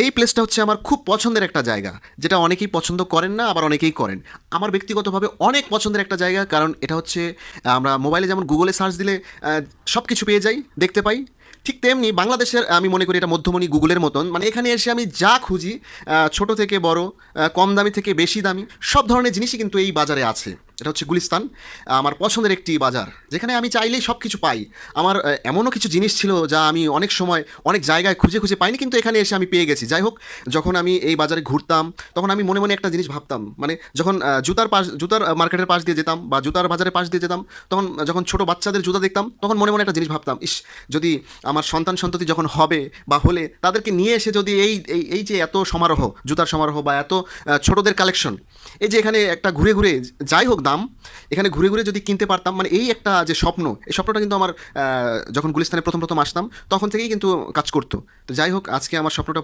এই প্লেসটা হচ্ছে আমার খুব পছন্দের একটা জায়গা, যেটা অনেকেই পছন্দ করেন না, আবার অনেকেই করেন। আমার ব্যক্তিগতভাবে অনেক পছন্দের একটা জায়গা, কারণ এটা হচ্ছে আমরা মোবাইলে যেমন গুগলে সার্চ দিলে সব কিছু পেয়ে যাই, দেখতে পাই। ঠিক তেমনি বাংলাদেশের আমি মনে করি এটা মধ্যমণি গুগলের মতন, মানে এখানে এসে আমি যা খুঁজি, ছোট থেকে বড়, কম দামি থেকে বেশি দামি, সব ধরনের জিনিসই কিন্তু এই বাজারে আছে। এটা হচ্ছে গুলিস্তান, আমার পছন্দের একটি বাজার, যেখানে আমি চাইলেই সব কিছু পাই। আমার এমনও কিছু জিনিস ছিল যা আমি অনেক সময় অনেক জায়গায় খুঁজে খুঁজে পাইনি, কিন্তু এখানে এসে আমি পেয়ে গেছি। যাই হোক, যখন আমি এই বাজারে ঘুরতাম, তখন আমি মনে মনে একটা জিনিস ভাবতাম, মানে যখন জুতার মার্কেটের পাশ দিয়ে যেতাম বা জুতার বাজারের পাশ দিয়ে যেতাম, তখন যখন ছোট বাচ্চাদের জুতা দেখতাম, তখন মনে মনে একটা জিনিস ভাবতাম, ইস, যদি আমার সন্তান সন্ততি যখন হবে বা হলে, তাদেরকে নিয়ে এসে যদি এই এই এই যে এত সমারোহ, জুতার সমারোহ বা এত ছোটদের কালেকশন, এই যে এখানে একটা ঘুরে ঘুরে, যাই হোক দাম, এখানে ঘুরে ঘুরে যদি কিনতে পারতাম, মানে এই একটা যে স্বপ্ন, এই স্বপ্নটা কিন্তু আমার যখন গুলিস্তানে প্রথম প্রথম আসতাম তখন থেকেই কিন্তু কাজ করতো। তো যাই হোক, আজকে আমার স্বপ্নটা